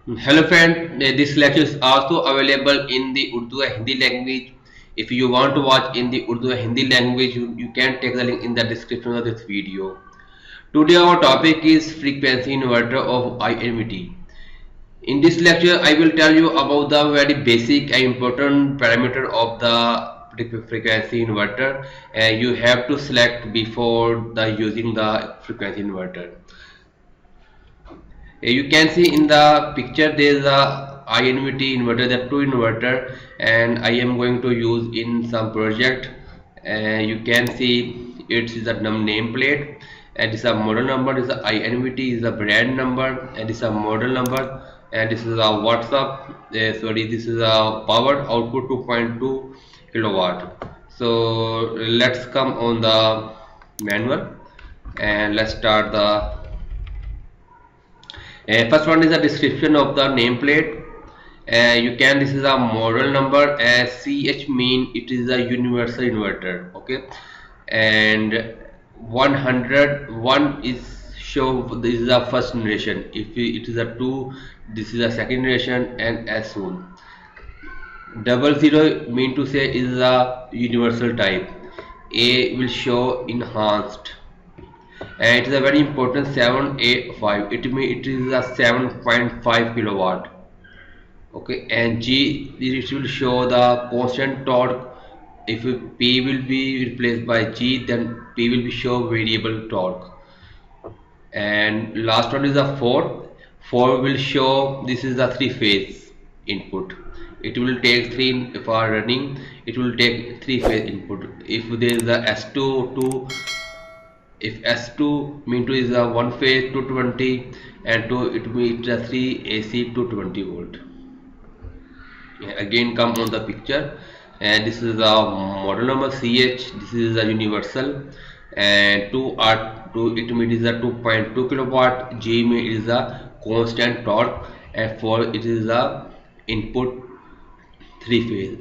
Hello friend, this lecture is also available in the Urdu and Hindi language. If you want to watch in the Urdu and Hindi language, you can take the link in the description of this video. Today our topic is frequency inverter of INVT. In this lecture, I will tell you about the very basic and important parameter of the frequency inverter. You have to select before the using the frequency inverter. You can see in the picture there is a INVT inverter, the two inverter, and I am going to use in some project. You can see it is a nameplate, and this is a model number. This is a INVT is a brand number, and this is a model number, and this is a WhatsApp. Sorry, this is a power output 2.2 kilowatt. So let's come on the manual and let's start the first one is a description of the nameplate. You can this is a model number. CH mean it is a universal inverter. Okay, and 101 is show this is a first generation. If it is a 2, this is a second generation, and as soon. 00 mean to say is a universal type. A will show enhanced, and it is a very important 7A5. It is a 7.5 kilowatt. Okay, and G it will show the constant torque. If P will be replaced by G, then P will be show variable torque. And last one is a 4. 4 will show this is the 3-phase input. It will take 3 for running. It will take 3-phase input. If there is a S2, if S2 mean to is a 1 phase 220, and 2 it means a 3 AC 220 volt. Again come on the picture, and this is the model number CH. This is a universal, and 2 R2 it means is a 2.2 kilowatt. G means is a constant torque, and 4 it is a input 3 phase.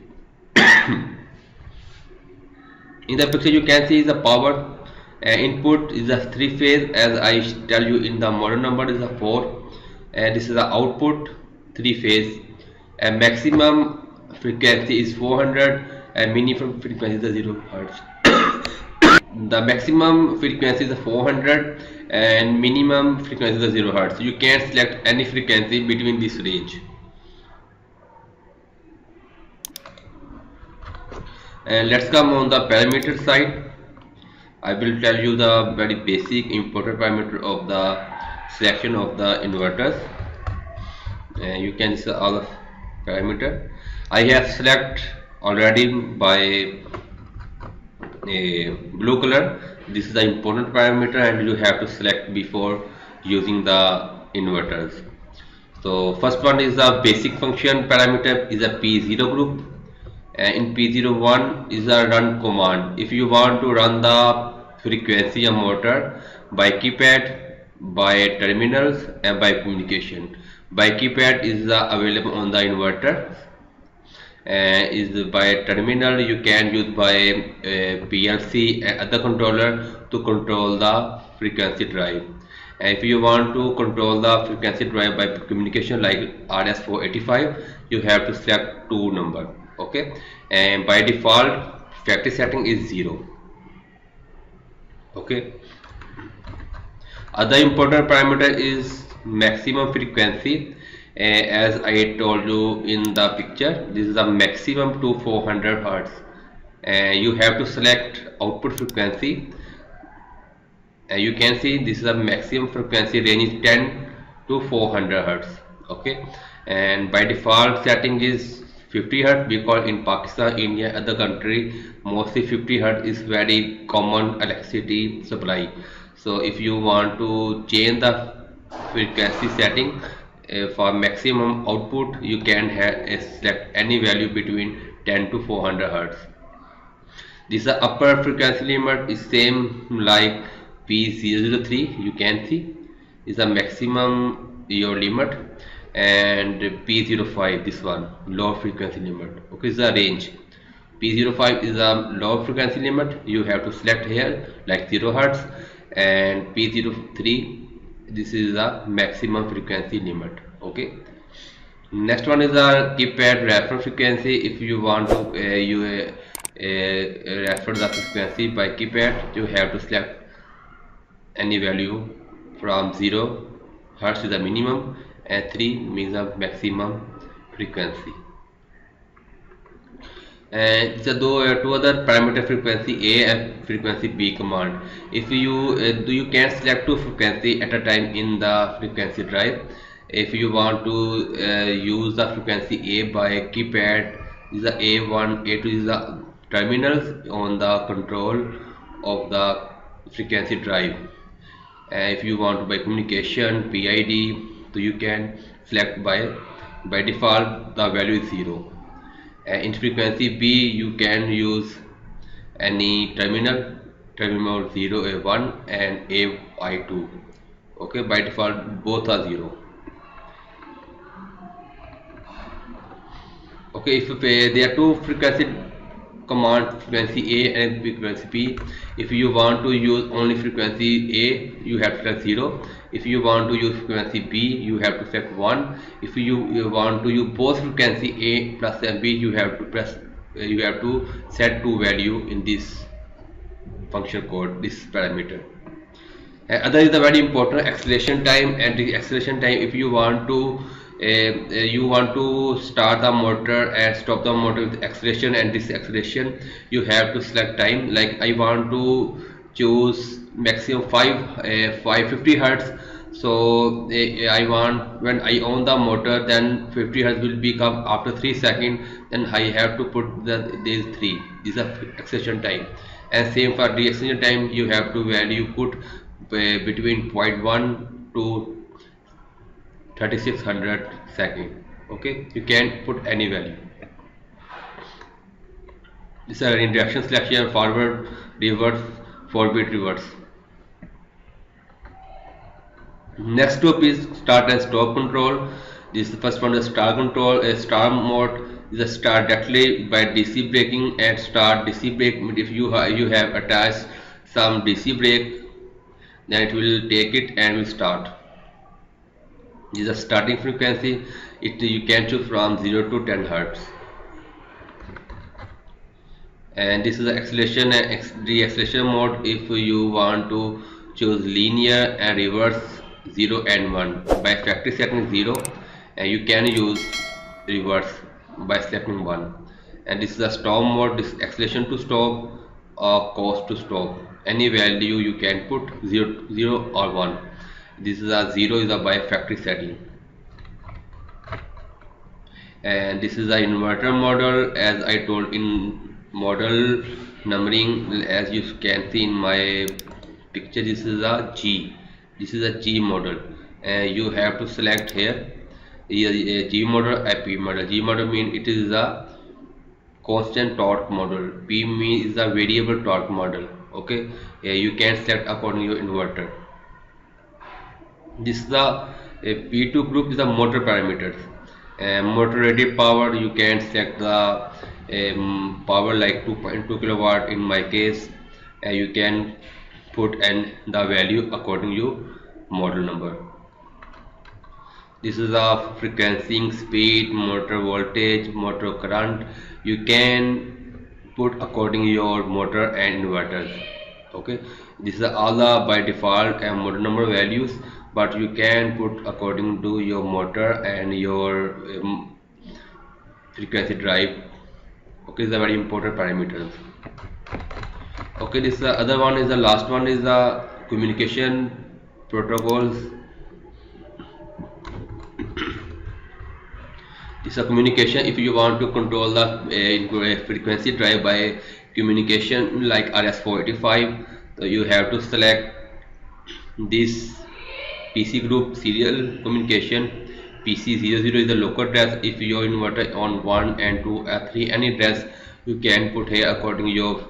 In the picture you can see the power. Input is a 3 phase, as I tell you in the model number is a 4, and this is the output 3 phase, and maximum frequency is 400, and minimum frequency is 0 hertz. The maximum frequency is 400 and minimum frequency is 0 hertz. You can select any frequency between this range. And let's come on the parameter side. I will tell you the very basic important parameter of the selection of the inverters. You can see all of parameter. I have select already by a blue color. This is the important parameter, and you have to select before using the inverters. So first one is the basic function parameter is a P0 group. In P01 is a run command. If you want to run the frequency of motor by keypad, by terminals, and by communication. By keypad is available on the inverter. Is by terminal you can use by PLC and other controller to control the frequency drive. And if you want to control the frequency drive by communication like RS485, you have to select 2 number. Okay, and by default factory setting is 0. Okay, other important parameter is maximum frequency. As I told you in the picture, this is the maximum to 400 hertz. You have to select output frequency. You can see this is a maximum frequency range is 10 to 400 hertz. Okay, and by default setting is 50 hertz, because in Pakistan, India, other country, mostly 50 hertz is very common electricity supply. So if you want to change the frequency setting for maximum output, you can select any value between 10 to 400 hertz. This upper frequency limit is same like P003. You can see is the maximum your limit, and P05 this one low frequency limit. Okay, is the range. P05 is a low frequency limit. You have to select here like 0 hertz, and P03 this is the maximum frequency limit. Okay, Next one is the keypad reference frequency. If you want to refer the frequency by keypad, you have to select any value from 0 Hertz is the minimum and 3 means the maximum frequency. And the two other parameter, frequency A and frequency B command. If you can select two frequency at a time in the frequency drive. If you want to use the frequency A by keypad, this is the A1, A2 is the terminals on the control of the frequency drive. And if you want to by communication PID, so you can select by default the value is 0. In frequency B you can use any terminal 0 A1 and AI2. Okay, by default both are 0. Okay, if there are two frequency command, frequency A and frequency B. If you want to use only frequency A, you have to select 0. If you want to use frequency B, you have to select 1. If you want to use both frequency A plus and B, you have to set two value in this function code, this parameter. Other is the very important acceleration time. And the acceleration time, if you want to start the motor and stop the motor with acceleration and deceleration, you have to select time. Like I want to choose maximum 550 hertz. So I want, when I on the motor, then 50 hertz will become after 3 seconds. Then I have to put these 3. These are acceleration time. And same for deceleration time, you have to value put between 0.1 to 3600 second. Okay, you can put any value. This is in direction selection, forward, reverse, 4-bit reverse. Next up is start and stop control. This is the first one, the start control. A start mode is a start directly by DC braking and start DC brake. If you have attached some DC brake, then it will take it and will start. This is a starting frequency. You can choose from 0 to 10 hertz. And this is the acceleration and deceleration mode. If you want to choose linear and reverse 0 and 1 by factory setting 0, and you can use reverse by selecting 1. And this is the stop mode. This acceleration to stop or cost to stop. Any value you can put 0 or 1. This is a 0 is a by factory setting. And this is the inverter model. As I told, in model numbering, as you can see in my picture, this is a G. This is a G model, and you have to select here a G model, a P model. G model means it is a constant torque model. P means is a variable torque model. Okay, you can select according to your inverter. This is the P2 group is the motor parameters. Motor rated power, you can select the power like 2.2 kilowatt in my case. You can put the value according to your model number. This is the frequency, speed, motor voltage, motor current. You can put according to your motor and inverters. Okay, this is all the by default and model number values, but you can put according to your motor and your frequency drive. Okay, is a very important parameters. Okay, this is the other one, is the last one, is the communication protocols. This is a communication. If you want to control the frequency drive by communication like RS485, so you have to select this PC group serial communication. PC00 is the local address. If your inverter on 1 and 2 or 3 any address, you can put here according to your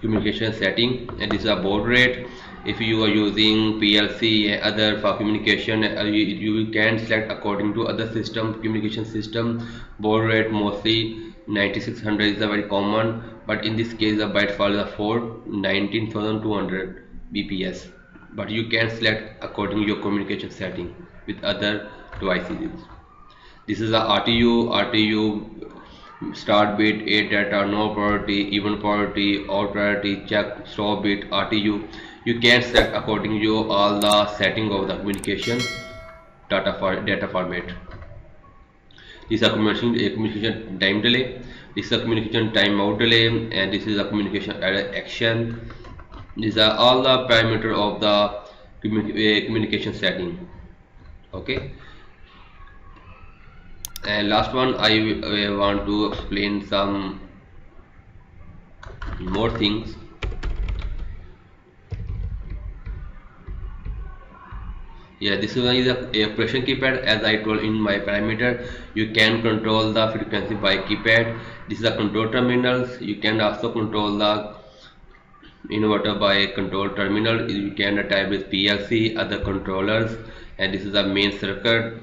communication setting. And this is a baud rate. If you are using PLC and other for communication, you can select according to other system, communication system. Baud rate mostly 9600 is a very common, but in this case the byte file is for 19200 bps. But you can select according to your communication setting with other ICs. This is the RTU start bit, A data, no priority, even priority, out priority, check, stop bit, RTU. You can set according to all the setting of the communication data format. This is a communication time delay. This is a communication timeout delay, and this is a communication action. These are all the parameter of the communication setting. Okay, and last one I want to explain some more things. Yeah, this is a operation keypad. As I told in my parameter, you can control the frequency by keypad. This is a control terminals. You can also control the inverter by control terminal. You can type with PLC, other controllers, and this is the main circuit.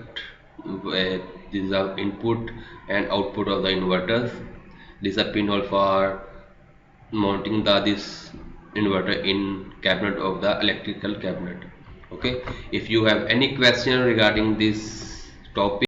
This is the input and output of the inverters. This is a pinhole for mounting this inverter in cabinet of the electrical cabinet. Okay, if you have any question regarding this topic,